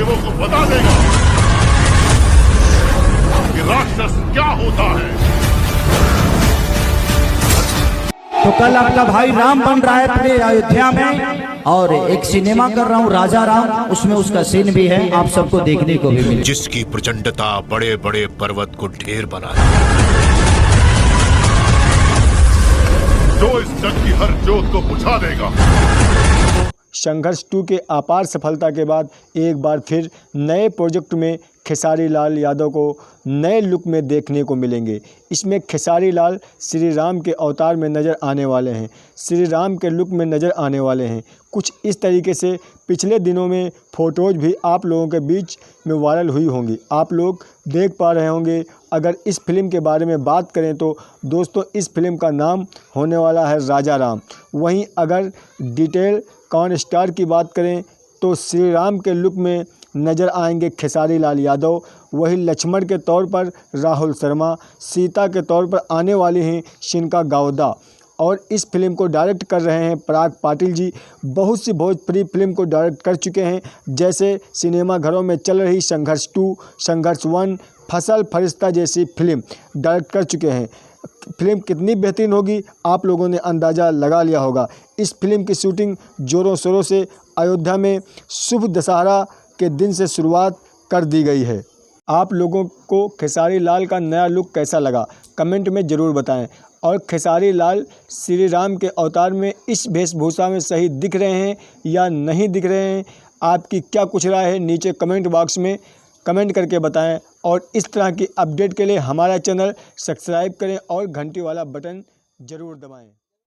देवों को बता देगा कि राक्षस क्या होता है। तो कल आपका भाई राम बन रहा है पूरे अयोध्या में, और एक सिनेमा कर रहा हूँ राजा राम, उसमें उसका सीन भी है, आप सबको देखने को भी मिले। जिसकी प्रचंडता बड़े बड़े पर्वत को ढेर बनाए, जो इस जग की हर जोत को बुझा देगा। संघर्ष 2 के अपार सफलता के बाद एक बार फिर नए प्रोजेक्ट में खेसारी लाल यादव को नए लुक में देखने को मिलेंगे। इसमें खेसारी लाल श्री राम के अवतार में नज़र आने वाले हैं, श्री राम के लुक में नज़र आने वाले हैं। कुछ इस तरीके से पिछले दिनों में फ़ोटोज़ भी आप लोगों के बीच में वायरल हुई होंगी, आप लोग देख पा रहे होंगे। अगर इस फिल्म के बारे में बात करें तो दोस्तों इस फिल्म का नाम होने वाला है राजा राम। वहीं अगर डिटेल कौन स्टार की बात करें तो श्री राम के लुक में नज़र आएंगे खेसारी लाल यादव। वही लक्ष्मण के तौर पर राहुल शर्मा, सीता के तौर पर आने वाली हैं शिनका गावदा, और इस फिल्म को डायरेक्ट कर रहे हैं पराग पाटिल जी। बहुत सी भोजपुरी फिल्म को डायरेक्ट कर चुके हैं, जैसे सिनेमा घरों में चल रही संघर्ष 2, संघर्ष 1, फसल फरिश्ता जैसी फिल्म डायरेक्ट कर चुके हैं। फिल्म कितनी बेहतरीन होगी आप लोगों ने अंदाज़ा लगा लिया होगा। इस फिल्म की शूटिंग ज़ोरों शोरों से अयोध्या में शुभ दशहरा के दिन से शुरुआत कर दी गई है। आप लोगों को खेसारी लाल का नया लुक कैसा लगा कमेंट में ज़रूर बताएं, और खेसारी लाल श्री राम के अवतार में इस वेशभूषा में सही दिख रहे हैं या नहीं दिख रहे हैं, आपकी क्या कुछ राय है नीचे कमेंट बॉक्स में कमेंट करके बताएं। और इस तरह की अपडेट के लिए हमारा चैनल सब्सक्राइब करें और घंटी वाला बटन ज़रूर दबाएं।